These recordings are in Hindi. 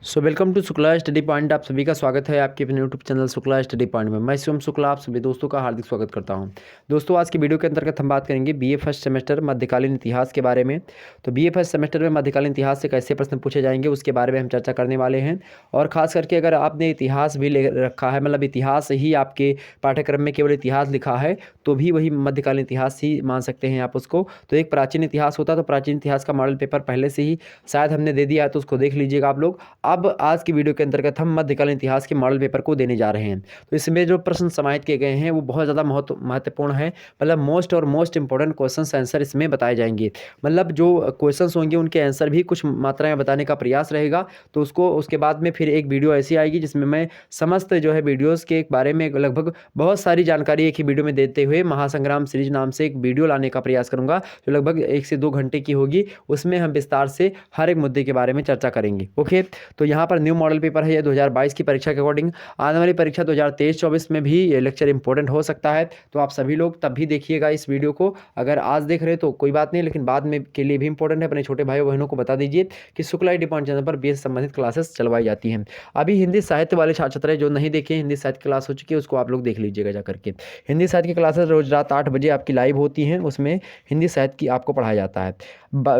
Welcome to Shukla study point. आप सभी का स्वागत है आपके अपने YouTube channel Shukla study point में। मैं शिवम शुक्ला आप सभी दोस्तों का हार्दिक स्वागत करता हूं। दोस्तों, आज की वीडियो के अंतर्गत हम बात करेंगे बीए फर्स्ट सेमेस्टर मध्यकालीन इतिहास के बारे में। तो बीए फर्स्ट सेमेस्टर में मध्यकालीन इतिहास से कैसे प्रश्न पूछे जाएंगे उसके बारे में हम चर्चा करने वाले हैं। और खास करके अगर आपने इतिहास भी ले रखा है, मतलब इतिहास ही आपके पाठ्यक्रम में केवल इतिहास लिखा है, तो भी वही मध्यकालीन इतिहास ही मान सकते हैं आप उसको। तो एक प्राचीन इतिहास होता है, तो प्राचीन इतिहास का मॉडल पेपर पहले से ही शायद हमने दे दिया है, तो उसको देख लीजिएगा आप लोग। अब आज की वीडियो के अंतर्गत हम मध्यकालीन इतिहास के मॉडल पेपर को देने जा रहे हैं। तो इसमें जो प्रश्न समाहित किए गए हैं वो बहुत ज़्यादा महत्वपूर्ण है। मतलब मोस्ट इंपॉर्टेंट क्वेश्चन आंसर इसमें बताए जाएंगे। मतलब जो क्वेश्चंस होंगे उनके आंसर भी कुछ मात्रा में बताने का प्रयास रहेगा। तो उसके बाद में फिर एक वीडियो ऐसी आएगी जिसमें मैं समस्त जो है वीडियोज़ के बारे में लगभग बहुत सारी जानकारी एक ही वीडियो में देते हुए महासंग्राम सीरीज नाम से एक वीडियो लाने का प्रयास करूँगा, जो लगभग 1 से 2 घंटे की होगी। उसमें हम विस्तार से हर एक मुद्दे के बारे में चर्चा करेंगे। ओके, तो यहाँ पर न्यू मॉडल पेपर है ये 2022 की परीक्षा के अकॉर्डिंग। आने वाली परीक्षा 2023-24 में भी ये लेक्चर इंपॉर्टेंट हो सकता है। तो आप सभी लोग तब भी देखिएगा इस वीडियो को। अगर आज देख रहे हैं तो कोई बात नहीं, लेकिन बाद में के लिए भी इंपॉर्टेंट है। अपने छोटे भाइयों बहनों को बता दीजिए कि शुक्ला स्टडी पॉइंट चैनल पर बीए से संबंधित क्लासेस चलवाई जाती हैं। अभी हिंदी साहित्य वाले छात्र छात्राएं जो नहीं देखे, हिंदी साहित्य क्लास हो चुकी है, उसको आप लोग देख लीजिएगा जा करके। हिंदी साहित्य की क्लासेस रोज रात 8 बजे आपकी लाइव होती हैं, उसमें हिंदी साहित्य की आपको पढ़ाया जाता है।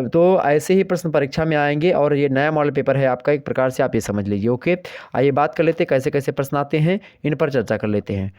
तो ऐसे ही प्रश्न परीक्षा में आएंगे और ये नया मॉडल पेपर है आपका, एक प्रकार से आप ये समझ लीजिए। ओके, आइए बात कर लेते हैं कैसे कैसे प्रश्न आते हैं, इन पर चर्चा कर लेते हैं।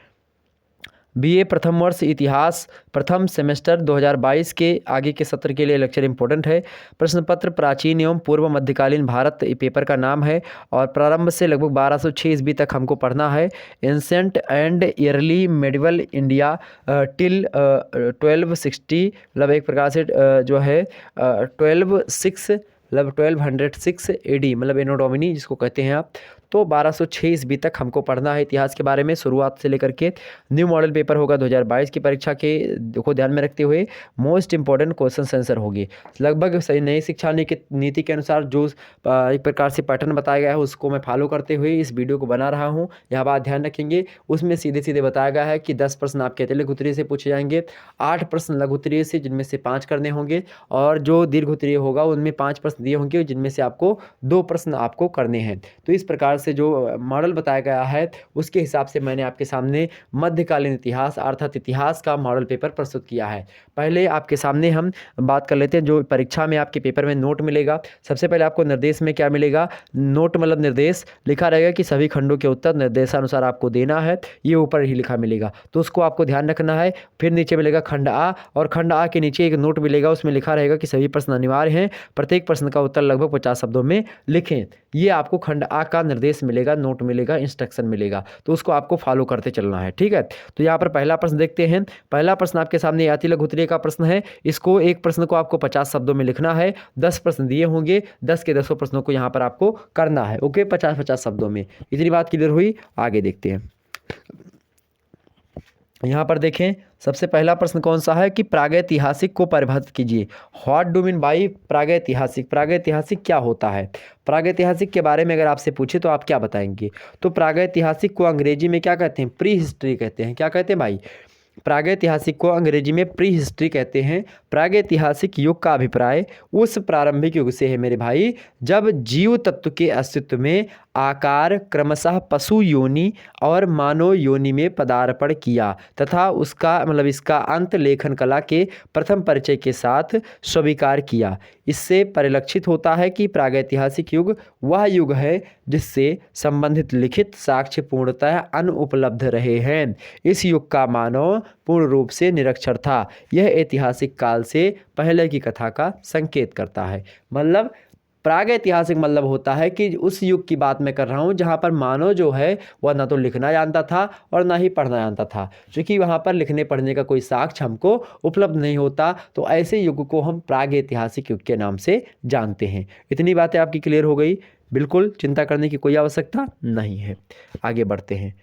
बीए प्रथम वर्ष इतिहास प्रथम सेमेस्टर 2022 के आगे के सत्र के लिए लेक्चर इंपॉर्टेंट है। प्रश्न पत्र प्राचीन एवं पूर्व मध्यकालीन भारत पेपर का नाम है और प्रारंभ से लगभग 1206 ईस्वी तक हमको पढ़ना है। Ancient and yearly medieval India till 1260, मतलब एक प्रकार से जो है 1206 AD, मतलब एनो डोमिनी जिसको कहते हैं आप। तो 1206 ईस्वी तक हमको पढ़ना है इतिहास के बारे में, शुरुआत से लेकर के। न्यू मॉडल पेपर होगा 2022 की परीक्षा के को ध्यान में रखते हुए मोस्ट इंपॉर्टेंट क्वेश्चन आंसर होगी। लगभग सही नई शिक्षा नीति के अनुसार जो एक प्रकार से पैटर्न बताया गया है उसको मैं फॉलो करते हुए इस वीडियो को बना रहा हूँ। यहाँ बात ध्यान रखेंगे, उसमें सीधे सीधे बताया गया है कि 10 प्रश्न आपके लघु उत्तरीय से पूछे जाएंगे, 8 प्रश्न लघु उत्तरीय से जिनमें से 5 करने होंगे, और जो दीर्घ उत्तरीय होगा उनमें 5 प्रश्न दिए होंगे जिनमें से आपको 2 प्रश्न आपको करने हैं। तो इस प्रकार से जो मॉडल बताया गया है उसके हिसाब से मैंने आपके सामने मध्यकालीन इतिहास अर्थात इतिहास का मॉडल पेपर प्रस्तुत किया है। पहले आपके सामने हम बात कर लेते हैं जो परीक्षा में आपके पेपर में नोट मिलेगा। सबसे पहले आपको निर्देश में क्या मिलेगा, नोट मतलब निर्देश लिखा रहेगा कि सभी खंडों के उत्तर निर्देशानुसार आपको देना है, ये ऊपर ही लिखा मिलेगा, तो उसको आपको ध्यान रखना है। फिर नीचे मिलेगा खंड आ, और खंड आ के नीचे एक नोट मिलेगा, उसमें लिखा रहेगा कि सभी प्रश्न अनिवार्य हैं, प्रत्येक प्रश्न का उत्तर लगभग 50 शब्दों में लिखें। ये आपको खंड आ का निर्देश मिलेगा, नोट मिलेगा, इंस्ट्रक्शन मिलेगा, तो उसको आपको फॉलो करते चलना है। ठीक है, तो यहाँ पर पहला प्रश्न देखते हैं। पहला प्रश्न आपके सामने अति लघु उत्तरीय का प्रश्न है। इसको एक प्रश्न को आपको 50 शब्दों में लिखना है। 10 प्रश्न दिए होंगे, 10 के 10 प्रश्नों को यहाँ पर आपको करना है। ओके, 50-50 शब्दों में। इतनी बात क्लियर हुई, आगे देखते हैं। यहाँ पर देखें, सबसे पहला प्रश्न कौन सा है कि प्रागैतिहासिक को परिभाषित कीजिए। व्हाट डू मीन बाई प्रागैतिहासिक, प्रागैतिहासिक क्या होता है। प्रागैतिहासिक के बारे में अगर आपसे पूछे तो आप क्या बताएंगे। तो प्रागैतिहासिक को अंग्रेजी में क्या कहते हैं, प्री हिस्ट्री कहते हैं। क्या कहते हैं भाई, प्रागैतिहासिक को अंग्रेजी में प्री हिस्ट्री कहते हैं। प्रागैतिहासिक युग का अभिप्राय उस प्रारंभिक युग से है मेरे भाई, जब जीव तत्व के अस्तित्व में आकार क्रमशः पशु योनि और मानव योनि में पदार्पण किया तथा उसका मतलब इसका अंत लेखन कला के प्रथम परिचय के साथ स्वीकार किया। इससे परिलक्षित होता है कि प्रागैतिहासिक युग वह युग है जिससे संबंधित लिखित साक्ष्य पूर्णतः अनुपलब्ध रहे हैं। इस युग का मानव पूर्ण रूप से निरक्षर था। यह ऐतिहासिक काल से पहले की कथा का संकेत करता है। मतलब प्रागैतिहासिक मतलब होता है कि उस युग की बात मैं कर रहा हूँ जहाँ पर मानव जो है वह ना तो लिखना जानता था और ना ही पढ़ना जानता था, क्योंकि वहाँ पर लिखने पढ़ने का कोई साक्ष्य हमको उपलब्ध नहीं होता। तो ऐसे युग को हम प्रागैतिहासिक युग के नाम से जानते हैं। इतनी बातें आपकी क्लियर हो गई, बिल्कुल चिंता करने की कोई आवश्यकता नहीं है। आगे बढ़ते हैं।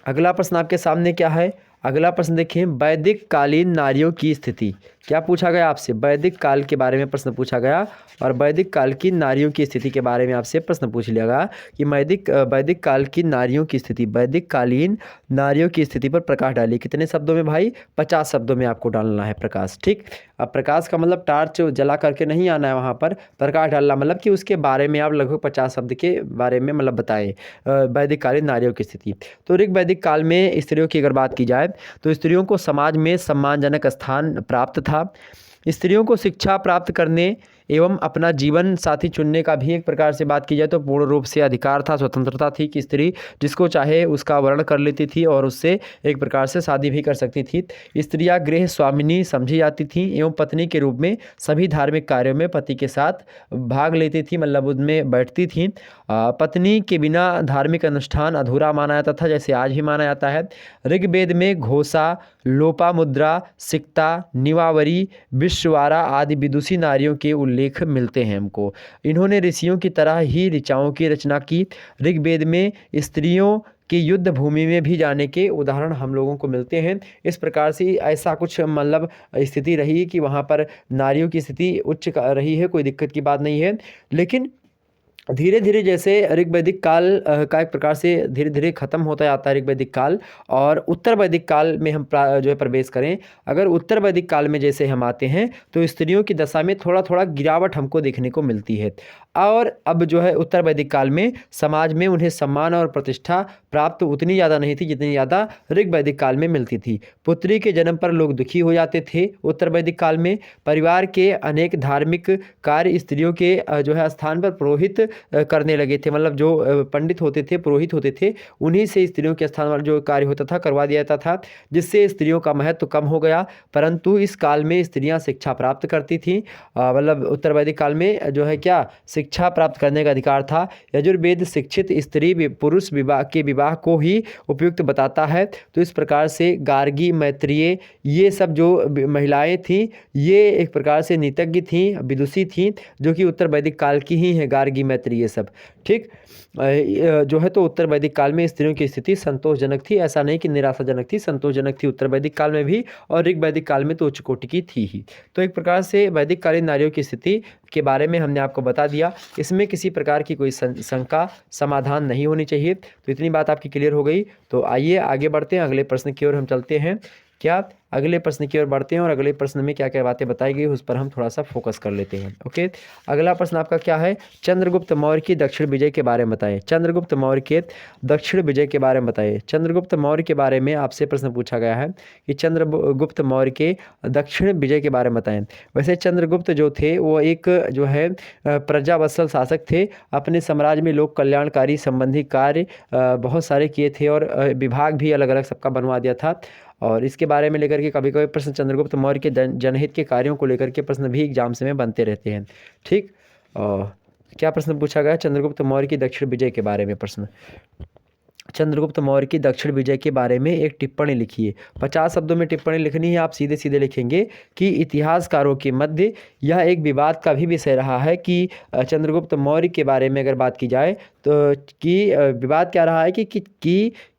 अगला प्रश्न आपके सामने क्या है, अगला प्रश्न देखिए, वैदिक कालीन नारियों की स्थिति। क्या पूछा गया आपसे? वैदिक काल के बारे में प्रश्न पूछा गया और वैदिक काल की नारियों की स्थिति के बारे में आपसे प्रश्न पूछ लिया गया कि वैदिक काल की नारियों की स्थिति, वैदिक कालीन नारियों की स्थिति पर प्रकाश डालिए। कितने शब्दों में भाई? 50 शब्दों में आपको डालना है प्रकाश। ठीक, अब प्रकाश का मतलब टार्च जला करके नहीं आना है वहाँ पर, प्रकाश डालना मतलब कि उसके बारे में आप लगभग 50 शब्द के बारे में मतलब बताएं वैदिक कालीन नारियों की स्थिति। तो ऋग वैदिक काल में स्त्रियों की अगर बात की जाए तो स्त्रियों को समाज में सम्मानजनक स्थान प्राप्त था। स्त्रियों को शिक्षा प्राप्त करने एवं अपना जीवन साथी चुनने का भी एक प्रकार से बात की जाए तो पूर्ण रूप से अधिकार था, स्वतंत्रता थी कि स्त्री जिसको चाहे उसका वर्ण कर लेती थी और उससे एक प्रकार से शादी भी कर सकती थी। स्त्रियां गृह स्वामिनी समझी जाती थी एवं पत्नी के रूप में सभी धार्मिक कार्यों में पति के साथ भाग लेती थी, मतलब उनमें बैठती थी। पत्नी के बिना धार्मिक अनुष्ठान अधूरा माना जाता था, जैसे आज भी माना जाता है। ऋग्वेद में घोषा, लोपामुद्रा, सिक्ता, निवावरी, विश्वारा आदि विदुषी नारियों के उल्लेख मिलते हैं हमको। इन्होंने ऋषियों की तरह ही ऋचाओं की रचना की। ऋग्वेद में स्त्रियों की युद्ध भूमि में भी जाने के उदाहरण हम लोगों को मिलते हैं। इस प्रकार से ऐसा कुछ मतलब स्थिति रही कि वहाँ पर नारियों की स्थिति उच्च रही है, कोई दिक्कत की बात नहीं है। लेकिन धीरे धीरे जैसे ऋग्वैदिक काल का एक प्रकार से धीरे धीरे खत्म होता जाता है ऋग्वैदिक काल, और उत्तर वैदिक काल में हम जो है प्रवेश करें। अगर उत्तर वैदिक काल में जैसे हम आते हैं तो स्त्रियों की दशा में थोड़ा थोड़ा गिरावट हमको देखने को मिलती है। और अब जो है उत्तर वैदिक काल में समाज में उन्हें सम्मान और प्रतिष्ठा प्राप्त उतनी ज़्यादा नहीं थी जितनी ज़्यादा ऋग्वैदिक काल में मिलती थी। पुत्री के जन्म पर लोग दुखी हो जाते थे। उत्तर वैदिक काल में परिवार के अनेक धार्मिक कार्य स्त्रियों के जो है स्थान पर पुरोहित करने लगे थे, मतलब जो पंडित होते थे, पुरोहित होते थे, उन्हीं से स्त्रियों के स्थान पर जो कार्य होता था करवा दिया जाता था, जिससे स्त्रियों का महत्व कम हो गया। परंतु इस काल में स्त्रियां शिक्षा प्राप्त करती थीं, मतलब उत्तर वैदिक काल में जो है क्या शिक्षा प्राप्त करने का अधिकार था। यजुर्वेद शिक्षित स्त्री पुरुष विवाह को ही उपयुक्त बताता है। तो इस प्रकार से गार्गी, मैत्रेय, ये सब जो महिलाएं थीं ये एक प्रकार से नीतज्ञ थीं, विदुषी थीं, जो कि उत्तर वैदिक काल की ही हैं, गार्गी, मैत्रेय ये सब। ठीक, जो है तो उत्तर वैदिक काल में स्त्रियों की स्थिति संतोषजनक थी, ऐसा नहीं कि निराशाजनक थी, संतोषजनक थी उत्तर वैदिक काल में भी, और ऋग वैदिक काल में तो उच्च कोटि की थी ही। तो एक प्रकार से वैदिक कालीन नारियों की स्थिति के बारे में हमने आपको बता दिया। इसमें किसी प्रकार की कोई शंका समाधान नहीं होनी चाहिए। तो इतनी बात आपकी क्लियर हो गई। तो आइए आगे बढ़ते हैं, अगले प्रश्न की ओर हम चलते हैं। क्या अगले प्रश्न की ओर बढ़ते हैं और अगले प्रश्न में क्या क्या बातें बताई गई उस पर हम थोड़ा सा फोकस कर लेते हैं। ओके, अगला प्रश्न आपका क्या है? चंद्रगुप्त मौर्य की दक्षिण विजय के बारे में बताएं। चंद्रगुप्त मौर्य के दक्षिण विजय के बारे में बताएं। चंद्रगुप्त मौर्य के बारे में आपसे प्रश्न पूछा गया है कि चंद्रगुप्त मौर्य के दक्षिण विजय के बारे में बताएं। वैसे चंद्रगुप्त जो थे वो एक जो है प्रजावत्सल शासक थे। अपने साम्राज्य में लोक कल्याणकारी संबंधी कार्य बहुत सारे किए थे और विभाग भी अलग अलग सबका बनवा दिया था। और इसके बारे में लेकर के कभी कभी प्रश्न चंद्रगुप्त मौर्य के जनहित के कार्यों को लेकर के प्रश्न भी एग्जाम्स में बनते रहते हैं। ठीक, क्या प्रश्न पूछा गया? चंद्रगुप्त मौर्य की दक्षिण विजय के बारे में प्रश्न। चंद्रगुप्त मौर्य की दक्षिण विजय के बारे में एक टिप्पणी लिखिए। 50 शब्दों में टिप्पणी लिखनी है। आप सीधे सीधे लिखेंगे कि इतिहासकारों के मध्य यह एक विवाद का भी विषय रहा है कि चंद्रगुप्त मौर्य के बारे में अगर बात की जाए तो कि विवाद क्या रहा है कि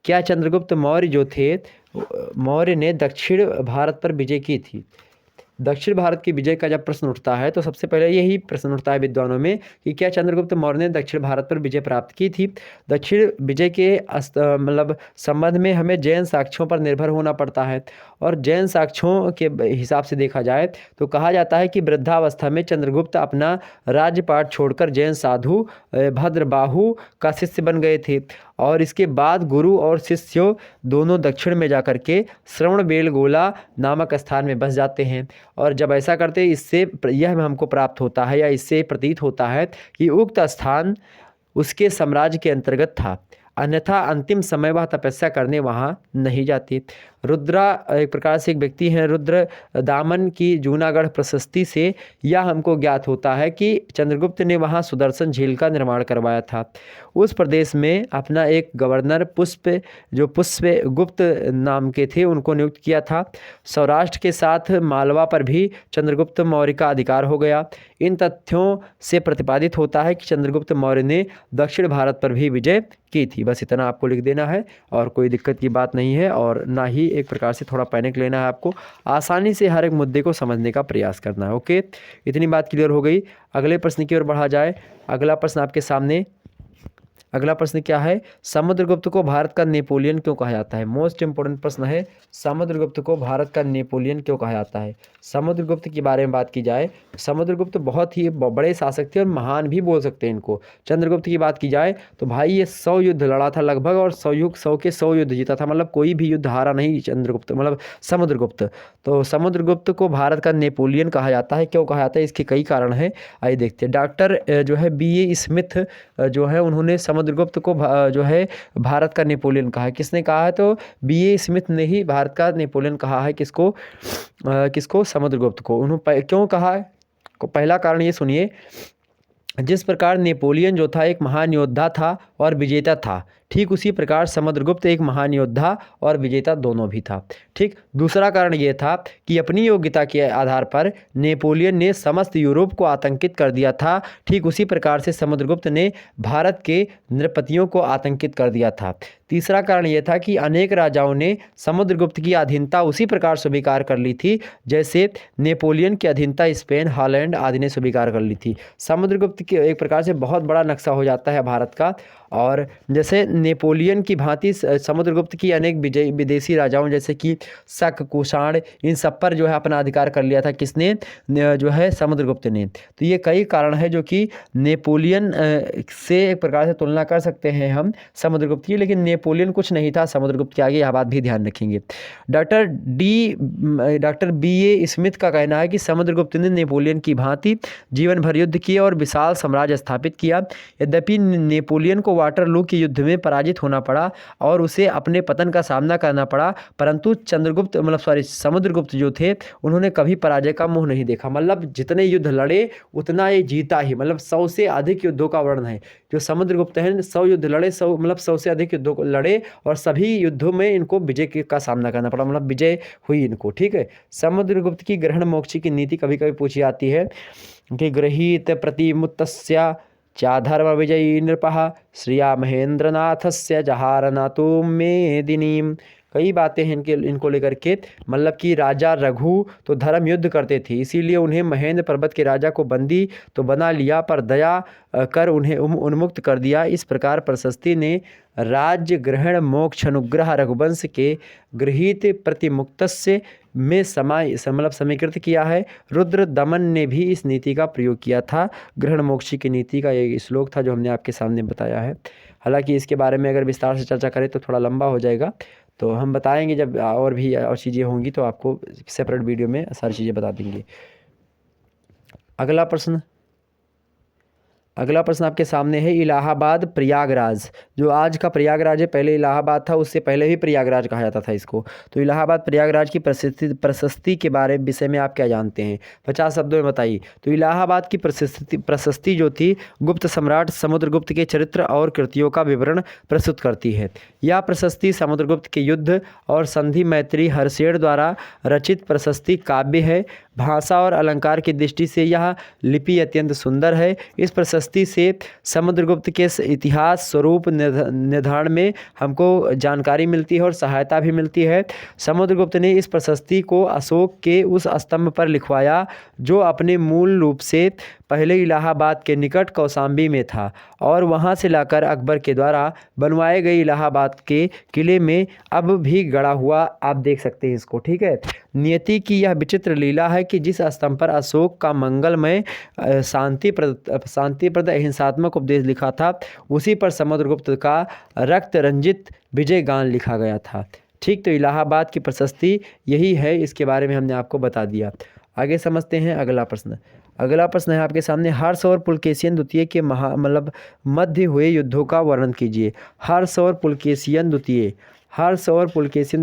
क्या चंद्रगुप्त मौर्य जो थे मौर्य ने दक्षिण भारत पर विजय की थी। दक्षिण भारत की विजय का जब प्रश्न उठता है तो सबसे पहले यही प्रश्न उठता है विद्वानों में कि क्या चंद्रगुप्त मौर्य ने दक्षिण भारत पर विजय प्राप्त की थी। दक्षिण विजय के मतलब संबंध में हमें जैन साक्ष्यों पर निर्भर होना पड़ता है, और जैन साक्ष्यों के हिसाब से देखा जाए तो कहा जाता है कि वृद्धावस्था में चंद्रगुप्त अपना राज्यपाट छोड़कर जैन साधु भद्रबाहु का शिष्य बन गए थे, और इसके बाद गुरु और शिष्य दोनों दक्षिण में जाकर के श्रवणबेलगोला नामक स्थान में बस जाते हैं। और जब ऐसा करते इससे यह हमको प्राप्त होता है या इससे प्रतीत होता है कि उक्त स्थान उसके साम्राज्य के अंतर्गत था, अन्यथा अंतिम समय वह तपस्या करने वहाँ नहीं जाती। रुद्रा एक प्रकार से एक व्यक्ति हैं, रुद्र दामन की जूनागढ़ प्रशस्ति से यह हमको ज्ञात होता है कि चंद्रगुप्त ने वहाँ सुदर्शन झील का निर्माण करवाया था। उस प्रदेश में अपना एक गवर्नर पुष्पगुप्त नाम के थे उनको नियुक्त किया था। सौराष्ट्र के साथ मालवा पर भी चंद्रगुप्त मौर्य का अधिकार हो गया। इन तथ्यों से प्रतिपादित होता है कि चंद्रगुप्त मौर्य ने दक्षिण भारत पर भी विजय की थी। बस इतना आपको लिख देना है और कोई दिक्कत की बात नहीं है, और ना ही एक प्रकार से थोड़ा पैनिक लेना है आपको, आसानी से हर एक मुद्दे को समझने का प्रयास करना है। ओके, इतनी बात क्लियर हो गई। अगले प्रश्न की ओर बढ़ा जाए। अगला प्रश्न आपके सामने, अगला प्रश्न क्या है, समुद्रगुप्त को भारत का नेपोलियन क्यों कहा जाता है? मोस्ट इंपोर्टेंट प्रश्न है, समुद्रगुप्त को भारत का नेपोलियन क्यों कहा जाता है? समुद्रगुप्त के बारे में बात की जाए, समुद्रगुप्त बहुत ही बड़े शासक थे और महान भी बोल सकते हैं इनको। चंद्रगुप्त की बात की जाए तो भाई ये 100 युद्ध लड़ा था लगभग, और 100 के 100 युद्ध जीता था, मतलब कोई भी युद्ध हारा नहीं चंद्रगुप्त, मतलब समुद्रगुप्त। तो समुद्रगुप्त को भारत का नेपोलियन कहा जाता है। क्यों कहा जाता है, इसके कई कारण हैं, आइए देखते हैं। डॉक्टर जो है B.A. स्मिथ जो है उन्होंने समुद्रगुप्त को जो है भारत का नेपोलियन कहा है। किसने कहा है, तो B.A. स्मिथ ने ही भारत का नेपोलियन कहा है। किसको किसको, समुद्रगुप्त को। उन्होंने क्यों कहा है, पहला कारण ये सुनिए, जिस प्रकार नेपोलियन जो था एक महान योद्धा था और विजेता था, ठीक उसी प्रकार समुद्रगुप्त एक महान योद्धा और विजेता दोनों भी था। ठीक, दूसरा कारण ये था कि अपनी योग्यता के आधार पर नेपोलियन ने समस्त यूरोप को आतंकित कर दिया था, ठीक उसी प्रकार से समुद्रगुप्त ने भारत के नृपतियों को आतंकित कर दिया था। तीसरा कारण यह था कि अनेक राजाओं ने समुद्रगुप्त की अधीनता उसी प्रकार स्वीकार कर ली थी जैसे नेपोलियन की अधीनता स्पेन, हॉलैंड आदि ने स्वीकार कर ली थी। समुद्रगुप्त की एक प्रकार से बहुत बड़ा नक्शा हो जाता है भारत का, और जैसे नेपोलियन की भांति समुद्रगुप्त की अनेक विदेशी राजाओं जैसे कि शक, कुषाण, इन सब पर जो है अपना अधिकार कर लिया था। किसने, जो है समुद्रगुप्त ने। तो ये कई कारण है जो कि नेपोलियन से एक प्रकार से तुलना कर सकते हैं हम समुद्रगुप्त की, लेकिन नेपोलियन कुछ नहीं था समुद्रगुप्त के आगे, यह बात भी ध्यान रखेंगे। Doctor B.A. स्मिथ का कहना है कि समुद्रगुप्त ने नेपोलियन की भांति जीवन भर युद्ध किए और विशाल साम्राज्य स्थापित किया। यद्यपि नेपोलियन को वाटरलू के युद्ध में पराजित होना पड़ा और उसे अपने पतन का सामना करना पड़ा, परंतु समुद्रगुप्त जो थे उन्होंने कभी पराजय का मुंह नहीं देखा। मतलब जितने युद्ध लड़े उतना ये जीता ही, मतलब 100 से अधिक युद्धों का वर्णन है। जो समुद्रगुप्त हैं 100 युद्ध लड़े, 100 से अधिक युद्धों को लड़े और सभी युद्धों में इनको विजय का सामना करना पड़ा, मतलब विजय हुई इनको। ठीक है, समुद्रगुप्त की ग्रहण मोक्ष की नीति कभी कभी पूछी जाती है कि गृहीत प्रतिमुत्तस्य चाधर्म विजयी नृपः श्रिया महेंद्रनाथस्य जहारनातु मेदिनीम। कई बातें हैं इनको लेकर के, मतलब कि राजा रघु तो धर्म युद्ध करते थे, इसीलिए उन्हें महेंद्र पर्वत के राजा को बंदी तो बना लिया, पर दया कर उन्हें उन्मुक्त कर दिया। इस प्रकार प्रशस्ति ने राज्य ग्रहण मोक्ष अनुग्रह रघुवंश के गृहीत प्रतिमुक्तस्य में समीकृत किया है। रुद्र दमन ने भी इस नीति का प्रयोग किया था। ग्रहण मोक्ष की नीति का एक श्लोक था जो हमने आपके सामने बताया है। हालांकि इसके बारे में अगर विस्तार से चर्चा करें तो थोड़ा लंबा हो जाएगा, तो हम बताएंगे जब और भी और चीज़ें होंगी तो आपको सेपरेट वीडियो में सारी चीज़ें बता देंगे। अगला प्रश्न आपके सामने है, इलाहाबाद प्रयागराज, जो आज का प्रयागराज है, पहले इलाहाबाद था, उससे पहले भी प्रयागराज कहा जाता था इसको। तो इलाहाबाद प्रयागराज की प्रशस्ति के विषय में आप क्या जानते हैं, 50 शब्दों में बताइए। तो इलाहाबाद की प्रशस्ति जो थी गुप्त सम्राट समुद्रगुप्त के चरित्र और कृतियों का विवरण प्रस्तुत करती है। यह प्रशस्ति समुद्रगुप्त के युद्ध और संधि मैत्री हर्षेय द्वारा रचित प्रशस्ति काव्य है। भाषा और अलंकार की दृष्टि से यह लिपि अत्यंत सुंदर है। इस प्रशस्ति से समुद्रगुप्त के इतिहास स्वरूप निर्धारण में हमको जानकारी मिलती है और सहायता भी मिलती है। समुद्रगुप्त ने इस प्रशस्ति को अशोक के उस स्तंभ पर लिखवाया जो अपने मूल रूप से पहले इलाहाबाद के निकट कौशाम्बी में था और वहां से लाकर अकबर के द्वारा बनवाए गए इलाहाबाद के किले में अब भी गड़ा हुआ आप देख सकते हैं इसको। ठीक है, नियति की यह विचित्र लीला है कि जिस स्तंभ पर अशोक का मंगलमय शांतिप्रद अहिंसात्मक उपदेश लिखा था उसी पर समुद्रगुप्त का रक्त रंजित विजय गान लिखा गया था। ठीक, तो इलाहाबाद की प्रशस्ति यही है, इसके बारे में हमने आपको बता दिया। आगे समझते हैं अगला प्रश्न। अगला प्रश्न है आपके सामने, हर्ष और पुलकेशिन द्वितीय के मध्य हुए युद्धों का वर्णन कीजिए। हर्ष और पुलकेशिन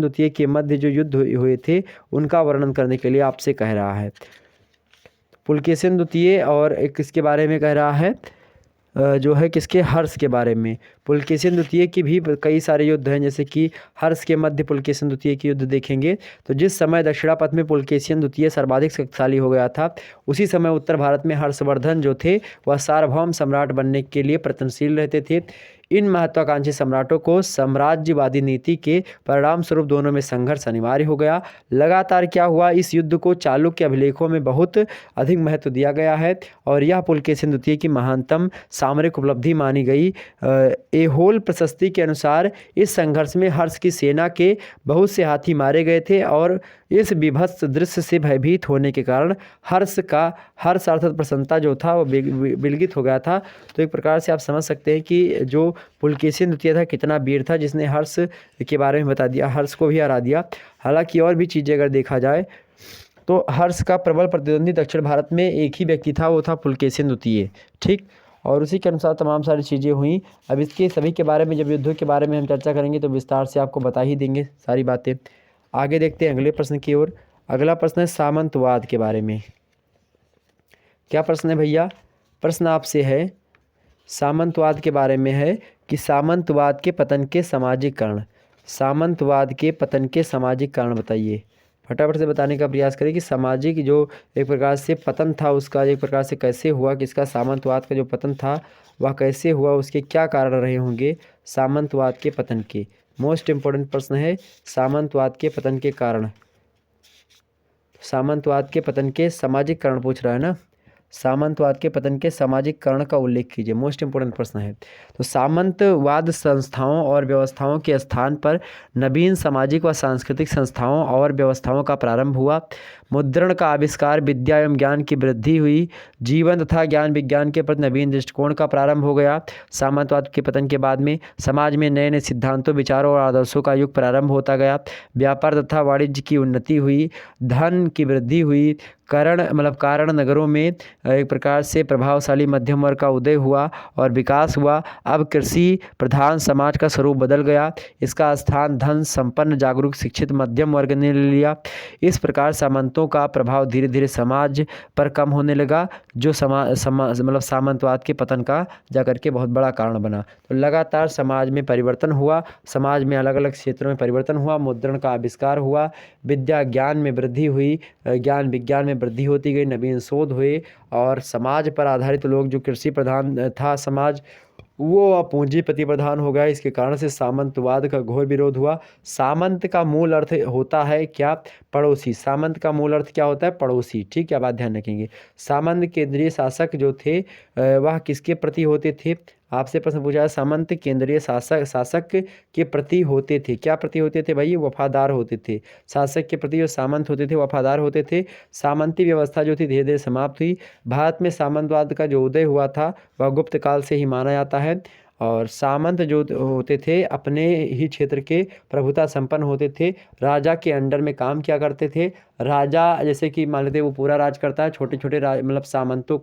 द्वितीय के मध्य जो युद्ध हुए थे उनका वर्णन करने के लिए आपसे कह रहा है। पुलकेशिन द्वितीय और एक किसके बारे में कह रहा है, जो है किसके, हर्ष के बारे में। पुलकेशिन द्वितीय की भी कई सारे युद्ध हैं, जैसे कि हर्ष के मध्य पुलकेशिन द्वितीय की युद्ध देखेंगे तो जिस समय दक्षिणापथ में पुलकेशिन द्वितीय सर्वाधिक शक्तिशाली हो गया था उसी समय उत्तर भारत में हर्षवर्धन जो थे वह सार्वभौम सम्राट बनने के लिए प्रयत्नशील रहते थे। इन महत्वाकांक्षी सम्राटों को साम्राज्यवादी नीति के परिणाम स्वरूप दोनों में संघर्ष अनिवार्य हो गया। लगातार क्या हुआ, इस युद्ध को चालुक्य अभिलेखों में बहुत अधिक महत्व दिया गया है और यह पुलकेशिन द्वितीय की महानतम सामरिक उपलब्धि मानी गई। एहोल प्रशस्ति के अनुसार इस संघर्ष में हर्ष की सेना के बहुत से हाथी मारे गए थे और इस विभत्स दृश्य से भयभीत होने के कारण हर्ष अर्थात प्रसन्नता जो था वो विलगित हो गया था। तो एक प्रकार से आप समझ सकते हैं कि जो पुलकेशिन द्वितीय था कितना वीर था, जिसने हर्ष के बारे में बता दिया, हर्ष को भी हरा दिया। हालांकि और भी चीज़ें अगर देखा जाए तो हर्ष का प्रबल प्रतिद्वंदी दक्षिण भारत में एक ही व्यक्ति था, वो था पुलकेशिन द्वितीय। ठीक, और उसी के अनुसार तमाम सारी चीज़ें हुई। अब इसके सभी के बारे में जब युद्धों के बारे में हम चर्चा करेंगे तो विस्तार से आपको बता ही देंगे सारी बातें। आगे देखते हैं अगले प्रश्न की ओर। अगला प्रश्न है सामंतवाद के बारे में। क्या प्रश्न है भैया? प्रश्न आपसे है सामंतवाद के बारे में है कि सामंतवाद के पतन के सामाजिक कारण, सामंतवाद के पतन के सामाजिक कारण बताइए। फटाफट से बताने का प्रयास करें कि सामाजिक जो एक प्रकार से पतन था उसका एक प्रकार से कैसे हुआ, किसका सामंतवाद का जो पतन था वह कैसे हुआ, उसके क्या कारण रहे होंगे सामंतवाद के पतन के। मोस्ट इम्पोर्टेंट प्रश्न है सामंतवाद के पतन के कारण। सामंतवाद के पतन के सामाजिक कारण पूछ रहा है ना, सामंतवाद के पतन के सामाजिक कारण का उल्लेख कीजिए, मोस्ट इम्पोर्टेंट प्रश्न है। तो सामंतवाद संस्थाओं और व्यवस्थाओं के स्थान पर नवीन सामाजिक व सांस्कृतिक संस्थाओं और व्यवस्थाओं का प्रारंभ हुआ। मुद्रण का आविष्कार, विद्या एवं ज्ञान की वृद्धि हुई, जीवन तथा ज्ञान विज्ञान के प्रति नवीन दृष्टिकोण का प्रारंभ हो गया। सामंतवाद के पतन के बाद में समाज में नए नए सिद्धांतों, विचारों और आदर्शों का युग प्रारंभ होता गया। व्यापार तथा वाणिज्य की उन्नति हुई, धन की वृद्धि हुई, कारण नगरों में एक प्रकार से प्रभावशाली मध्यम वर्ग का उदय हुआ और विकास हुआ। अब कृषि प्रधान समाज का स्वरूप बदल गया, इसका स्थान धन संपन्न जागरूक शिक्षित मध्यम वर्ग ने ले लिया। इस प्रकार सामंतों का प्रभाव धीरे धीरे समाज पर कम होने लगा, जो सामंतवाद के पतन का जाकर के बहुत बड़ा कारण बना। तो लगातार समाज में परिवर्तन हुआ, समाज में अलग अलग क्षेत्रों में परिवर्तन हुआ, मुद्रण का आविष्कार हुआ, विद्या ज्ञान में वृद्धि हुई, ज्ञान विज्ञान में वृद्धि होती गई, नवीन शोध हुए और समाज पर आधारित लोग, जो कृषि प्रधान था समाज, वो पूंजीपति प्रधान हो गया। इसके कारण से सामंतवाद का घोर विरोध हुआ। सामंत का मूल अर्थ होता है क्या? पड़ोसी। सामंत का मूल अर्थ क्या होता है? पड़ोसी। ठीक है, बात ध्यान रखेंगे। सामंत केंद्रीय शासक जो थे वह किसके प्रति होते थे? आपसे प्रश्न पूछा है, सामंत केंद्रीय शासक के प्रति होते थे। क्या प्रति होते थे भाई? वफादार होते थे। शासक के प्रति जो सामंत होते थे वफादार होते थे। सामंती व्यवस्था जो थी धीरे धीरे समाप्त हुई। भारत में सामंतवाद का जो उदय हुआ था वह गुप्त काल से ही माना जाता है। और सामंत जो होते थे अपने ही क्षेत्र के प्रभुता संपन्न होते थे, राजा के अंडर में काम किया करते थे। राजा जैसे कि मान लेते वो पूरा राज करता है, छोटे छोटे सामंतों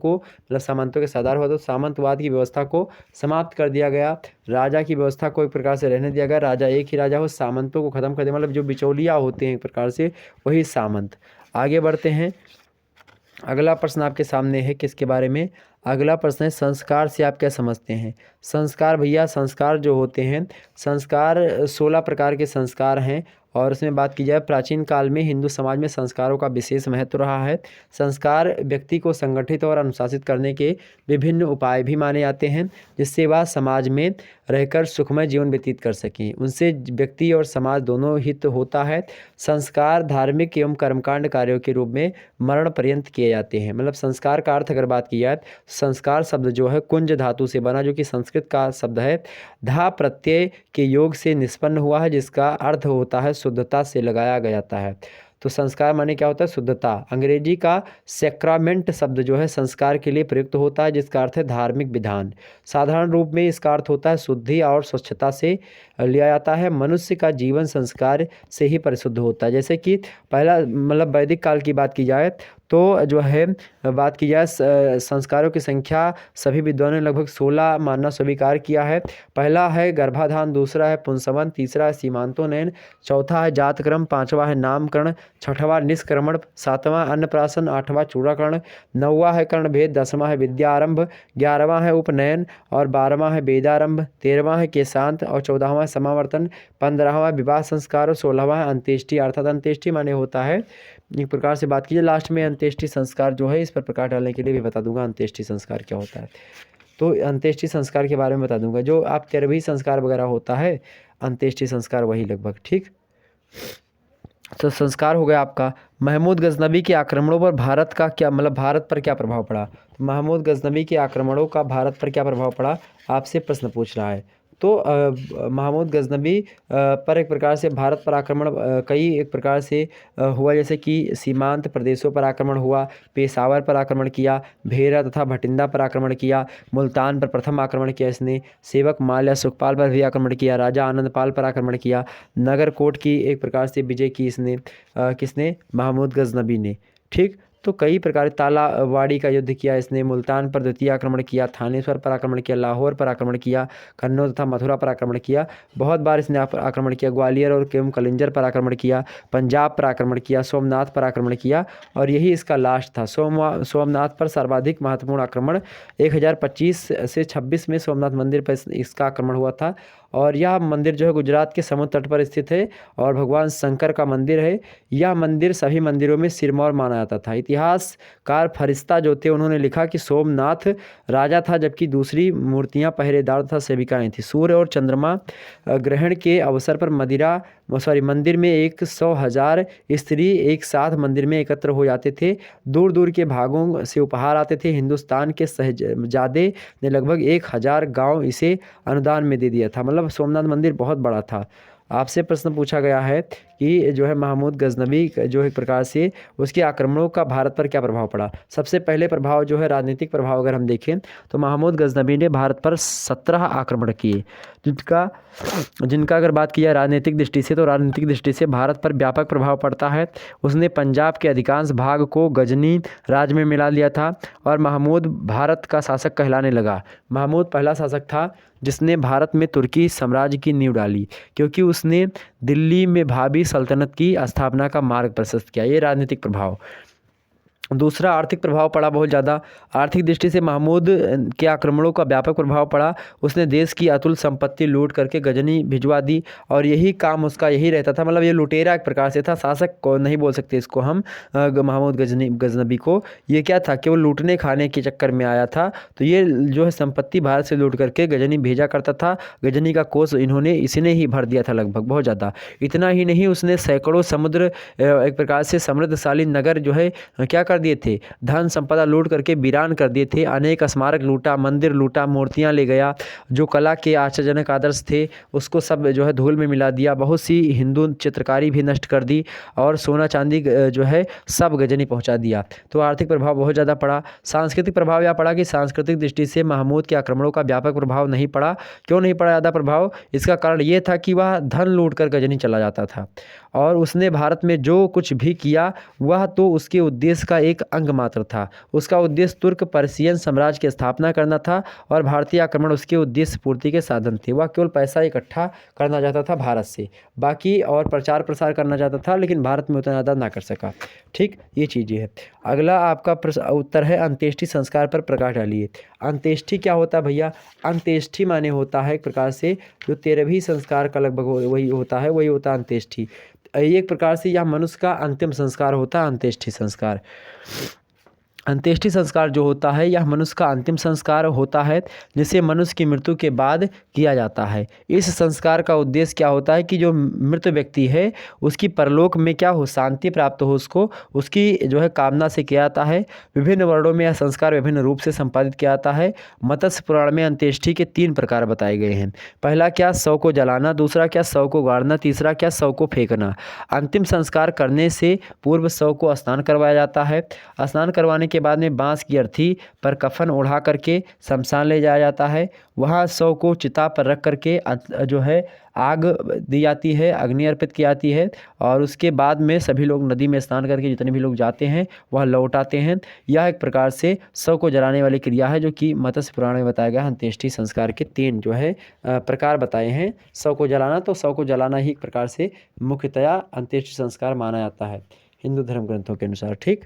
के सरदार हुआ, तो सामंतवाद की व्यवस्था को समाप्त कर दिया गया। राजा की व्यवस्था को एक प्रकार से रहने दिया गया, राजा एक ही राजा हो, सामंतों को खत्म कर दिया, जो बिचौलिया होते हैं एक प्रकार से वही सामंत। आगे बढ़ते हैं। अगला प्रश्न आपके सामने है किसके बारे में? अगला प्रश्न है संस्कार से आप क्या समझते हैं? संस्कार भैया, संस्कार जो होते हैं, संस्कार 16 प्रकार के संस्कार हैं और उसमें बात की जाए प्राचीन काल में हिंदू समाज में संस्कारों का विशेष महत्व रहा है। संस्कार व्यक्ति को संगठित और अनुशासित करने के विभिन्न उपाय भी माने जाते हैं, जिससे वह समाज में रहकर सुखमय जीवन व्यतीत कर सकें। उनसे व्यक्ति और समाज दोनों हित होता है। संस्कार धार्मिक एवं कर्मकांड कार्यों के रूप में मरण पर्यंत किए जाते हैं। संस्कार का अर्थ अगर बात की जाए, संस्कार शब्द जो है कुंज धातु से बना, जो कि संस्कृत का शब्द है, धा प्रत्यय के योग से निष्पन्न हुआ है, जिसका अर्थ होता है शुद्धता से लगाया गया जाता है। तो संस्कार माने क्या होता है? शुद्धता। अंग्रेजी का सैक्रामेंट शब्द जो है संस्कार के लिए प्रयुक्त होता है, जिसका अर्थ है धार्मिक विधान। साधारण रूप में इसका अर्थ होता है शुद्धि और स्वच्छता से लिया जाता है। मनुष्य का जीवन संस्कार से ही परिशुद्ध होता है। जैसे कि पहला वैदिक काल की बात की जाए तो जो है बात की जाए संस्कारों की संख्या सभी विद्वानों ने लगभग 16 मानना स्वीकार किया है। पहला है गर्भाधान, दूसरा है पुंसवन, तीसरा है सीमांतोनयन, चौथा है जातक्रम, पांचवा है नामकरण, छठवां निष्क्रमण, सातवां अन्नप्राशन, आठवां चूड़ाकरण, नौवां है कर्णभेद, 10वां है विद्यारंभ, 11वां है उपनयन और 12वां है वेदारंभ, 13वां है केशांत और 14वां है समावर्तन, 15वां विवाह संस्कार और 16वां है अंत्येष्टि। अर्थात अंत्येष्टि माने होता है, एक प्रकार से बात कीजिए लास्ट में अंत्येष्टि संस्कार जो है, इस पर प्रकाश डालने के लिए भी बता दूंगा अंत्येष्टि संस्कार क्या होता है। तो अंत्येष्टि संस्कार के बारे में बता दूंगा। जो आप 13वीं संस्कार वगैरह होता है, अंत्येष्टि संस्कार वही लगभग, ठीक। तो संस्कार हो गया आपका। महमूद गजनबी के आक्रमणों पर भारत का क्या, मतलब भारत पर क्या प्रभाव पड़ा। तो महमूद गजनबी के आक्रमणों का भारत पर क्या प्रभाव पड़ा, आपसे प्रश्न पूछ रहा है। तो महमूद गजनबी पर एक प्रकार से भारत पर आक्रमण कई एक प्रकार से हुआ, जैसे कि सीमांत प्रदेशों पर आक्रमण हुआ, पेशावर पर आक्रमण किया, भेरा तथा भटिंडा पर आक्रमण किया, मुल्तान पर प्रथम आक्रमण किया इसने, सेवक माल या सुखपाल पर भी आक्रमण किया, राजा आनंदपाल पर आक्रमण किया, नगरकोट की एक प्रकार से विजय की इसने किसने, महमूद गजनबी ने, ठीक। तो कई प्रकार, तालावाड़ी का युद्ध किया इसने, मुल्तान पर द्वितीय आक्रमण किया, थानेश्वर पर आक्रमण किया, लाहौर पर आक्रमण किया, कन्नौज तथा मथुरा पर आक्रमण किया, बहुत बार इसने आक्रमण किया, ग्वालियर और केम कलिंजर पर आक्रमण किया, पंजाब पर आक्रमण किया, सोमनाथ पर आक्रमण किया, और यही इसका लास्ट था। सोमनाथ पर सर्वाधिक महत्वपूर्ण आक्रमण 1025 से 26 में सोमनाथ मंदिर पर इसका आक्रमण हुआ था। और यह मंदिर जो है गुजरात के समुद्र तट पर स्थित है और भगवान शंकर का मंदिर है। यह मंदिर सभी मंदिरों में सिरमौर माना जाता था। इतिहासकार फरिश्ता जो थे उन्होंने लिखा कि सोमनाथ राजा था, जबकि दूसरी मूर्तियां पहरेदार तथा सेविकाएं थी। सूर्य और चंद्रमा ग्रहण के अवसर पर मंदिर में 100,000 स्त्री एक साथ मंदिर में एकत्र हो जाते थे। दूर दूर के भागों से उपहार आते थे। हिंदुस्तान के शहजादे ने लगभग 1000 गांव इसे अनुदान में दे दिया था। मतलब सोमनाथ मंदिर बहुत बड़ा था। आपसे प्रश्न पूछा गया है कि जो है महमूद गजनबी जो एक प्रकार से उसके आक्रमणों का भारत पर क्या प्रभाव पड़ा। सबसे पहले प्रभाव जो है राजनीतिक प्रभाव अगर हम देखें तो महमूद गजनबी ने भारत पर 17 आक्रमण किए, जिनका अगर बात की जाए राजनीतिक दृष्टि से, तो राजनीतिक दृष्टि से भारत पर व्यापक प्रभाव पड़ता है। उसने पंजाब के अधिकांश भाग को गजनी राज्य में मिला लिया था और महमूद भारत का शासक कहलाने लगा। महमूद पहला शासक था जिसने भारत में तुर्की साम्राज्य की नींव डाली, क्योंकि उसने दिल्ली में भावी सल्तनत की स्थापना का मार्ग प्रशस्त किया। ये राजनीतिक प्रभाव। दूसरा आर्थिक प्रभाव पड़ा बहुत ज़्यादा। आर्थिक दृष्टि से महमूद के आक्रमणों का व्यापक प्रभाव पड़ा। उसने देश की अतुल संपत्ति लूट करके गजनी भिजवा दी और यही काम उसका यही रहता था। मतलब ये लुटेरा एक प्रकार से था, शासक को नहीं बोल सकते इसको हम महमूद गजनबी को। ये क्या था, केवल लूटने खाने के चक्कर में आया था। तो ये जो है संपत्ति भारत से लूट करके गजनी भेजा करता था। गजनी का कोष इसने ही भर दिया था लगभग, बहुत ज़्यादा। इतना ही नहीं, उसने सैकड़ों समुद्र एक प्रकार से समृद्धशाली नगर जो है क्या कर दिए थे, धन संपदा लूट करके वीरान कर दिए थे। अनेक स्मारक लूटा, मंदिर लूटा, मूर्तियां ले गया। जो कला के आश्चर्यजनक आदर्श थे उसको सब जो है धूल में मिला दिया। बहुत सी हिंदू चित्रकारी भी नष्ट कर दी और सोना चांदी जो है सब गजनी पहुंचा दिया। तो आर्थिक प्रभाव बहुत ज़्यादा पड़ा। सांस्कृतिक प्रभाव यह पड़ा कि सांस्कृतिक दृष्टि से महमूद के आक्रमणों का व्यापक प्रभाव नहीं पड़ा। क्यों नहीं पड़ा ज़्यादा प्रभाव? इसका कारण ये था कि वह धन लूट कर गजनी चला जाता था और उसने भारत में जो कुछ भी किया वह तो उसके उद्देश्य का एक अंग मात्र था। उसका उद्देश्य तुर्क पर्शियन साम्राज्य की स्थापना करना था और भारतीय आक्रमण उसके उद्देश्य पूर्ति के साधन थे। वह केवल पैसा इकट्ठा करना चाहता था भारत से, बाकी और प्रचार प्रसार करना चाहता था, लेकिन भारत में उतना ज़्यादा ना कर सका। ठीक, ये चीज़ें है। अगला आपका उत्तर है अंत्येष्टि संस्कार पर प्रकाश डालिए। अंत्येष्टि क्या होता है भैया? अंत्येष्टि माने होता है एक प्रकार से जो 13वीं संस्कार का लगभग वही होता है, वही होता है अंत्येष्टि। एक प्रकार से यह मनुष्य का अंतिम संस्कार होता है अंत्येष्टि संस्कार। अंत्येष्टि संस्कार जो होता है यह मनुष्य का अंतिम संस्कार होता है जिसे मनुष्य की मृत्यु के बाद किया जाता है। इस संस्कार का उद्देश्य क्या होता है कि जो मृत व्यक्ति है उसकी परलोक में क्या हो, शांति प्राप्त हो, उसकी जो है कामना से किया जाता है। विभिन्न वर्णों में यह संस्कार विभिन्न रूप से संपादित किया जाता है। मत्स्य पुराण में अंत्येष्टि के 3 प्रकार बताए गए हैं। पहला क्या, शव को जलाना, दूसरा क्या, शव को गाड़ना, तीसरा क्या, शव को फेंकना। अंतिम संस्कार करने से पूर्व शव को स्नान करवाया जाता है। स्नान करवाने के बाद में बांस की अर्थी पर कफन ओढ़ा करके शमशान ले जाया जाता है। वहाँ शव को चिता पर रख करके जो है आग दी जाती है, अग्नि अर्पित की जाती है और उसके बाद में सभी लोग नदी में स्नान करके जितने भी लोग जाते हैं वह लौट आते हैं। यह एक प्रकार से शव को जलाने वाली क्रिया है जो कि मत्स्य पुराण में बताया गया। अंत्येष्टि संस्कार के 3 जो है प्रकार बताए हैं। शव को जलाना, तो शव को जलाना ही एक प्रकार से मुख्यतया अंत्येष्टि संस्कार माना जाता है हिंदू धर्म ग्रंथों के अनुसार। ठीक,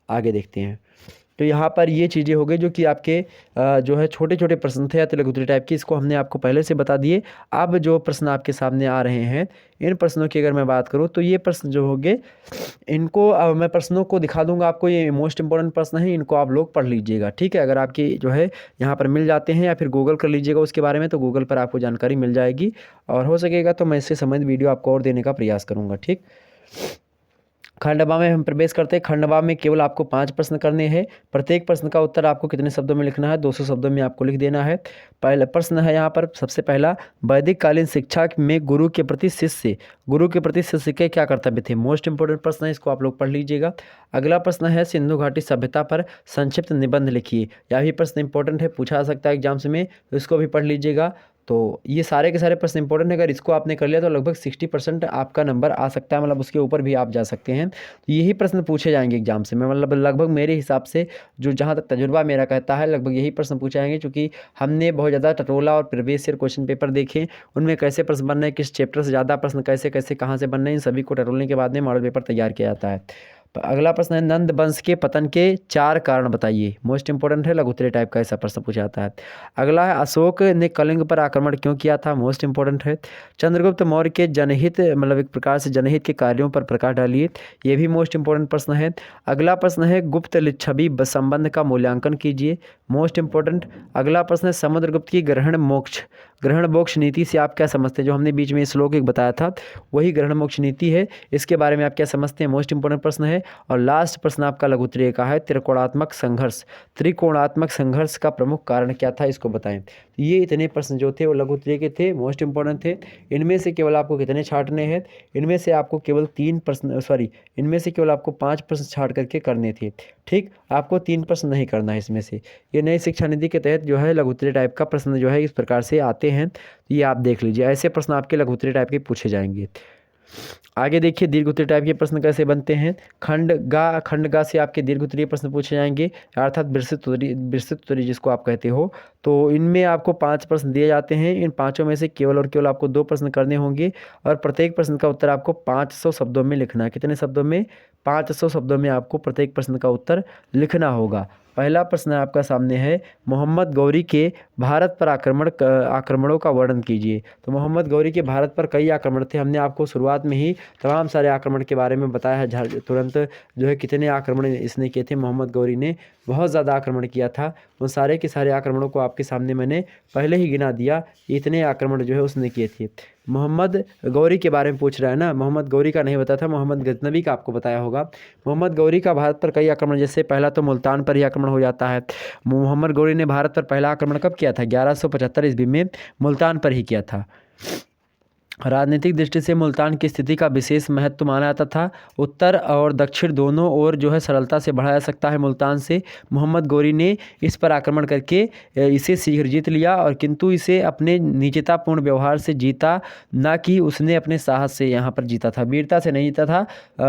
आगे देखते हैं। तो यहाँ पर ये चीज़ें हो गई जो कि आपके जो है छोटे छोटे प्रश्न थे या तो लघु उत्तरीय टाइप के, इसको हमने आपको पहले से बता दिए। अब जो प्रश्न आपके सामने आ रहे हैं, इन प्रश्नों की अगर मैं बात करूँ तो ये प्रश्न जो होंगे, इनको मैं प्रश्नों को दिखा दूंगा आपको। ये मोस्ट इंपॉर्टेंट प्रश्न है, इनको आप लोग पढ़ लीजिएगा, ठीक है। अगर आपकी जो है यहाँ पर मिल जाते हैं या फिर गूगल कर लीजिएगा उसके बारे में, तो गूगल पर आपको जानकारी मिल जाएगी, और हो सकेगा तो मैं इससे संबंधित वीडियो आपको और देने का प्रयास करूँगा, ठीक। खंडवा में हम प्रवेश करते हैं। खंडवा में केवल आपको 5 प्रश्न करने हैं। प्रत्येक प्रश्न का उत्तर आपको कितने शब्दों में लिखना है? 200 शब्दों में आपको लिख देना है। पहला प्रश्न है यहाँ पर, सबसे पहला, वैदिक कालीन शिक्षा में गुरु के प्रति शिष्य के क्या कर्तव्य थे? मोस्ट इंपोर्टेंट प्रश्न है, इसको आप लोग पढ़ लीजिएगा। अगला प्रश्न है, सिंधु घाटी सभ्यता पर संक्षिप्त निबंध लिखिए। यह भी प्रश्न इंपॉर्टेंट है, पूछा जा सकता है एग्जाम्स में, तो इसको भी पढ़ लीजिएगा। तो ये सारे के सारे प्रश्न इंपॉर्टेंट है। अगर इसको आपने कर लिया तो लगभग 60% आपका नंबर आ सकता है, मतलब उसके ऊपर भी आप जा सकते हैं। तो यही प्रश्न पूछे जाएंगे एग्जाम से, मैं मतलब लगभग मेरे हिसाब से, जो जहाँ तक तजुर्बा मेरा कहता है, लगभग यही प्रश्न पूछे जाएंगे, क्योंकि हमने बहुत ज़्यादा टटोला और प्रीवियस ईयर क्वेश्चन पेपर देखे, उनमें कैसे प्रश्न बन रहे हैं, किस चैप्टर से ज़्यादा प्रश्न कैसे कैसे कहाँ से बन रहे हैं, इन सभी को टटोलने के बाद में मॉडल पेपर तैयार किया जाता है। अगला प्रश्न है, नंद वंश के पतन के 4 कारण बताइए। मोस्ट इंपोर्टेंट है, लघु उत्तरीय टाइप का ऐसा प्रश्न पूछा जाता है। अगला है, अशोक ने कलिंग पर आक्रमण क्यों किया था? मोस्ट इंपोर्टेंट है। चंद्रगुप्त मौर्य के जनहित, मतलब एक प्रकार से जनहित के कार्यों पर प्रकाश डालिए। ये भी मोस्ट इंपोर्टेंट प्रश्न है। अगला प्रश्न है, गुप्त लिच्छवी संबंध का मूल्यांकन कीजिए। Most important. अगला प्रश्न है, समुद्रगुप्त की ग्रहण मोक्ष नीति से आप क्या समझते हैं? जो हमने बीच में श्लोक एक बताया था, वही ग्रहण मोक्ष नीति है, इसके बारे में आप क्या समझते हैं? मोस्ट इंपोर्टेंट प्रश्न है। और लास्ट प्रश्न आपका लघु उत्तरीय का है, त्रिकोणात्मक संघर्ष का प्रमुख कारण क्या था? इसको बताएं। ये इतने प्रश्न जो थे वो लघु उत्तरीय के थे, मोस्ट इंपोर्टेंट थे। इनमें से केवल आपको कितने छांटने हैं? इनमें से आपको केवल 5 प्रश्न छांट करके करने थे, ठीक। आपको 3 प्रश्न नहीं करना है इसमें से। ये नई शिक्षा नीति के तहत जो है लघु उत्तरीय टाइप का प्रश्न जो है इस प्रकार से आते हैं, तो ये आप देख लीजिए, ऐसे प्रश्न आपके लघु उत्तरीय टाइप के पूछे जाएंगे। आगे देखिए, दीर्घ उत्तरीय टाइप के प्रश्न कैसे बनते हैं। खंडगा से आपके दीर्घ उत्तरीय प्रश्न पूछे जाएंगे, अर्थात विस्तृत उत्तरीय जिसको आप कहते हो। तो इनमें आपको 5 प्रश्न दिए जाते हैं। इन पाँचों में से केवल और केवल आपको 2 प्रश्न करने होंगे, और प्रत्येक प्रश्न का उत्तर आपको 500 शब्दों में लिखना है। कितने शब्दों में? 500 शब्दों में आपको प्रत्येक प्रश्न का उत्तर लिखना होगा। पहला प्रश्न आपका सामने है, मोहम्मद गौरी के भारत पर आक्रमणों का वर्णन कीजिए। तो मोहम्मद गौरी के भारत पर कई आक्रमण थे, हमने आपको शुरुआत में ही तमाम सारे आक्रमण के बारे में बताया है। तुरंत जो है कितने आक्रमण इसने किए थे, मोहम्मद गौरी ने बहुत ज़्यादा आक्रमण किया था। उन सारे के सारे आक्रमणों को आपके सामने मैंने पहले ही गिना दिया, इतने आक्रमण जो है उसने किए थे। मोहम्मद गौरी के बारे में पूछ रहा है ना, मोहम्मद गौरी का नहीं बताया था, मोहम्मद गजनवी का आपको बताया होगा। मोहम्मद गौरी का भारत पर कई आक्रमण, जैसे पहला तो मुल्तान पर ही आक्रमण हो जाता है। मोहम्मद गौरी ने भारत पर पहला आक्रमण कब किया था? 1175 ईस्वी में मुल्तान पर ही किया था। राजनीतिक दृष्टि से मुल्तान की स्थिति का विशेष महत्व माना जाता था। उत्तर और दक्षिण दोनों ओर जो है सरलता से बढ़ा जा सकता है मुल्तान से। मोहम्मद गौरी ने इस पर आक्रमण करके इसे शीघ्र जीत लिया, और किंतु इसे अपने नीचतापूर्ण व्यवहार से जीता, ना कि उसने अपने साहस से यहाँ पर जीता था, वीरता से नहीं जीता था।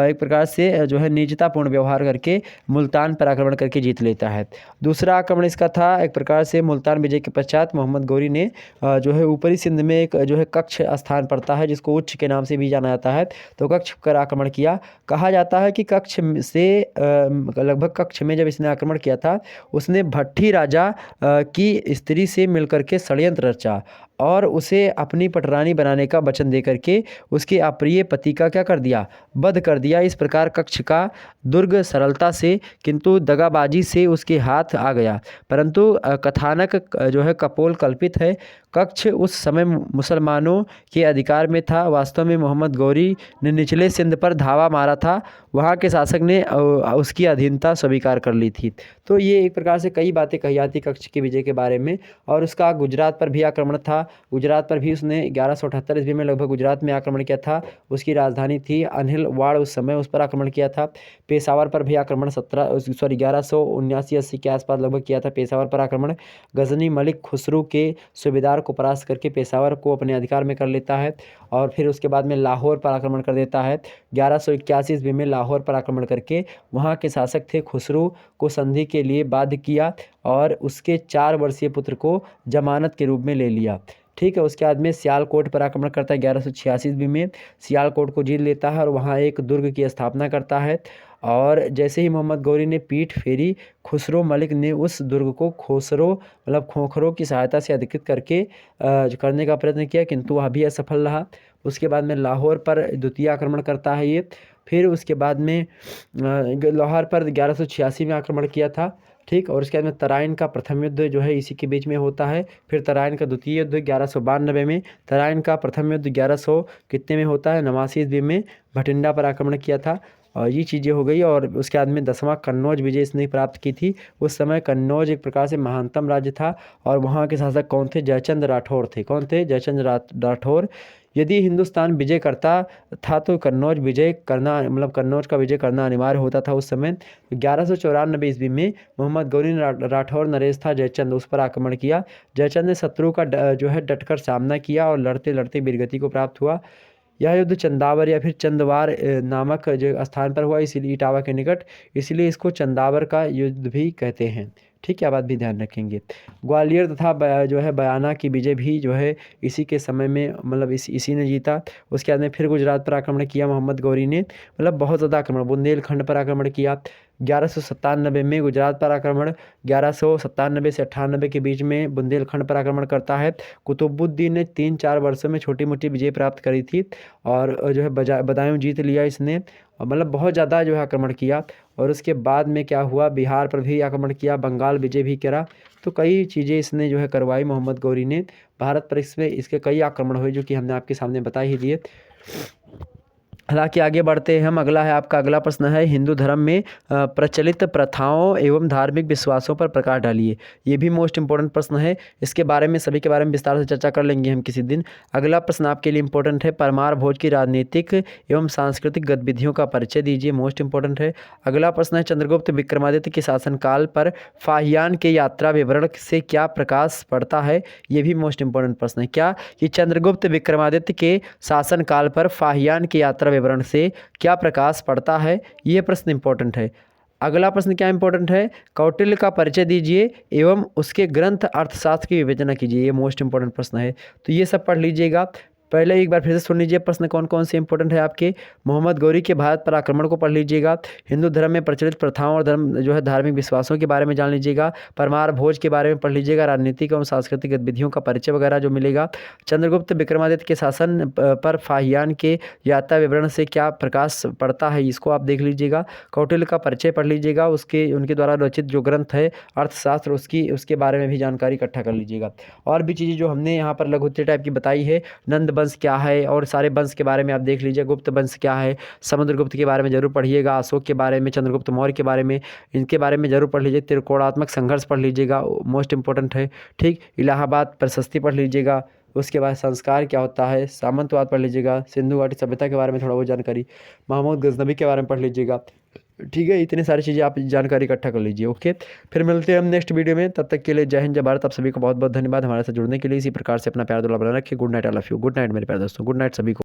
एक प्रकार से जो है नीचतापूर्ण व्यवहार करके मुल्तान पर आक्रमण करके जीत लेता है। दूसरा आक्रमण इसका था, एक प्रकार से मुल्तान विजय के पश्चात मोहम्मद गौरी ने जो है ऊपरी सिंध में एक जो है कच्छ स्थान पड़ता है, जिसको उच्च के नाम से भी जाना जाता है, तो कच्छ पर आक्रमण किया। कहा जाता है कि कच्छ से लगभग कच्छ में जब इसने आक्रमण किया था, उसने भट्टी राजा की स्त्री से मिलकर के षड्यंत्र रचा, और उसे अपनी पटरानी बनाने का वचन दे करके उसके अप्रिय पति का क्या कर दिया? वध कर दिया। इस प्रकार कच्छ का दुर्ग सरलता से किंतु दगाबाजी से उसके हाथ आ गया। परंतु कथानक जो है कपोल कल्पित है। कच्छ उस समय मुसलमानों के अधिकार में था। वास्तव में मोहम्मद गौरी ने निचले सिंध पर धावा मारा था, वहाँ के शासक ने उसकी अधीनता स्वीकार कर ली थी। तो ये एक प्रकार से कई बातें कही जाती कच्छ के विजय के बारे में। और उसका गुजरात पर भी आक्रमण था। गुजरात पर भी उसने 1178 ईस्वी में लगभग गुजरात में आक्रमण किया था। उसकी राजधानी थी अनिलवाड़, उस समय उस पर आक्रमण किया था। पेशावर पर भी आक्रमण 1179-80 के आसपास लगभग किया था पेशावर पर आक्रमण। गजनी मलिक खुसरू के सूबेदार को परास्त करके पेशावर को अपने अधिकार में कर लेता है, और फिर उसके बाद में लाहौर पर आक्रमण कर देता है। 1181 ईस्वी में लाहौर पर आक्रमण करके वहाँ के शासक थे खुसरू को संधि के लिए बाध्य किया, और उसके 4 वर्षीय पुत्र को जमानत के रूप में ले लिया। ठीक है। उसके बाद में सियालकोट पर आक्रमण करता है 1186 ईस्वी में, सियालकोट को जीत लेता है और वहाँ एक दुर्ग की स्थापना करता है। और जैसे ही मोहम्मद गौरी ने पीठ फेरी, खुसरो मलिक ने उस दुर्ग को खोखरों की सहायता से अधिकृत करने का प्रयत्न किया, किंतु वह भी असफल रहा। उसके बाद में लाहौर पर द्वितीय आक्रमण करता है ये। फिर उसके बाद में लाहौर पर 1186 में आक्रमण किया था, ठीक। और उसके बाद में तराइन का प्रथम युद्ध जो है इसी के बीच में होता है। फिर तराइन का द्वितीय युद्ध 1192 में, तराइन का प्रथम युद्ध 1100 कितने में होता है, 89 ईस्वी में भटिंडा पर आक्रमण किया था। और ये चीज़ें हो गई। और उसके बाद में 10वां कन्नौज विजय इसने प्राप्त की थी। उस समय कन्नौज एक प्रकार से महानतम राज्य था और वहाँ के शासक कौन थे, जयचंद राठौर थे। कौन थे, जयचंद राठौर। यदि हिंदुस्तान विजय करता था तो कन्नौज कन्नौज का विजय करना अनिवार्य होता था उस समय। 1194 ईस्वी में मोहम्मद गौरी राठौर नरेश था जयचंद, उस पर आक्रमण किया। जयचंद ने शत्रु का जो है डटकर सामना किया और लड़ते लड़ते वीरगति को प्राप्त हुआ। यह युद्ध चंदावर या फिर चंदवार नामक जो स्थान पर हुआ, इसीलिए इटावा के निकट, इसलिए इसको चंदावर का युद्ध भी कहते हैं। ठीक है, बात भी ध्यान रखेंगे। ग्वालियर तथा जो है बयाना की विजय भी जो है इसी के समय में इसी ने जीता। उसके बाद में फिर गुजरात पर आक्रमण किया मोहम्मद गौरी ने, बहुत ज़्यादा आक्रमण, बुंदेलखंड पर आक्रमण किया। 1197 में गुजरात पर आक्रमण, 1197 से 98 के बीच में बुंदेलखंड पर आक्रमण करता है। कुतुबुद्दीन ने 3-4 वर्षों में छोटी मोटी विजय प्राप्त करी थी और जो है बदायूं जीत लिया इसने, बहुत ज़्यादा जो है आक्रमण किया। और उसके बाद में क्या हुआ, बिहार पर भी आक्रमण किया, बंगाल विजय भी करा। तो कई चीज़ें इसने जो है करवाई मोहम्मद गौरी ने भारत पर। इसके कई आक्रमण हुए जो कि हमने आपके सामने बता ही दिए। हालांकि आगे बढ़ते हैं हम। अगला है आपका अगला प्रश्न है, हिंदू धर्म में प्रचलित प्रथाओं एवं धार्मिक विश्वासों पर प्रकाश डालिए। ये भी मोस्ट इंपॉर्टेंट प्रश्न है, इसके बारे में सभी के बारे में विस्तार से चर्चा कर लेंगे हम किसी दिन। अगला प्रश्न आपके लिए इंपॉर्टेंट है, परमार भोज की राजनीतिक एवं सांस्कृतिक गतिविधियों का परिचय दीजिए, मोस्ट इंपॉर्टेंट है। अगला प्रश्न है, चंद्रगुप्त विक्रमादित्य के शासनकाल पर फाहियान के यात्रा विवरण से क्या प्रकाश पड़ता है। ये भी मोस्ट इंपॉर्टेंट प्रश्न है। क्या कि चंद्रगुप्त विक्रमादित्य के शासनकाल पर फाहियान की यात्रा विवरण से क्या प्रकाश पड़ता है, ये प्रश्न इंपॉर्टेंट है। अगला प्रश्न क्या इंपॉर्टेंट है, कौटिल्य का परिचय दीजिए एवं उसके ग्रंथ अर्थशास्त्र की विवेचना कीजिए, ये मोस्ट इंपॉर्टेंट प्रश्न है। तो ये सब पढ़ लीजिएगा। पहले एक बार फिर से सुन लीजिए प्रश्न कौन कौन से इंपॉर्टेंट है आपके। मोहम्मद गौरी के भारत पर आक्रमण को पढ़ लीजिएगा। हिंदू धर्म में प्रचलित प्रथाओं और धार्मिक विश्वासों के बारे में जान लीजिएगा। परमार भोज के बारे में पढ़ लीजिएगा। राजनीतिक एवं सांस्कृतिक गतिविधियों का परिचय वगैरह जो मिलेगा। चंद्रगुप्त विक्रमादित्य के शासन पर फाहियान के यात्रा विवरण से क्या प्रकाश पड़ता है, इसको आप देख लीजिएगा। कौटिल्य का परिचय पढ़ लीजिएगा। उनके द्वारा रचित जो ग्रंथ है अर्थशास्त्र, उसके बारे में भी जानकारी इकट्ठा कर लीजिएगा। और भी चीज़ें जो हमने यहाँ पर लघुत्तरीय टाइप की बताई है, नंद वंश क्या है और सारे वंश के बारे में आप देख लीजिए। गुप्त वंश क्या है, समुद्रगुप्त के बारे में जरूर पढ़िएगा। अशोक के बारे में, चंद्रगुप्त मौर्य के बारे में, इनके बारे में जरूर पढ़ लीजिए। त्रिकोणात्मक संघर्ष पढ़ लीजिएगा, मोस्ट इंपॉर्टेंट है। ठीक, इलाहाबाद प्रशस्ति पढ़ लीजिएगा। उसके बाद संस्कार क्या होता है, सामंतवाद पढ़ लीजिएगा। सिंधु घाटी सभ्यता के बारे में थोड़ा बहुत जानकारी, महमूद गजनवी के बारे में पढ़ लीजिएगा। ठीक है, इतनी सारी चीज़ें आप जानकारी इकट्ठा कर लीजिए। ओके, फिर मिलते हैं हम नेक्स्ट वीडियो में। तब तक के लिए जय हिंद, जय भारत। आप सभी को बहुत बहुत धन्यवाद हमारे साथ जुड़ने के लिए। इसी प्रकार से अपना प्यार दुलार बना रखिए। Good night, I love you. Good night मेरे प्यारे दोस्तों, गुड नाइट सभी को।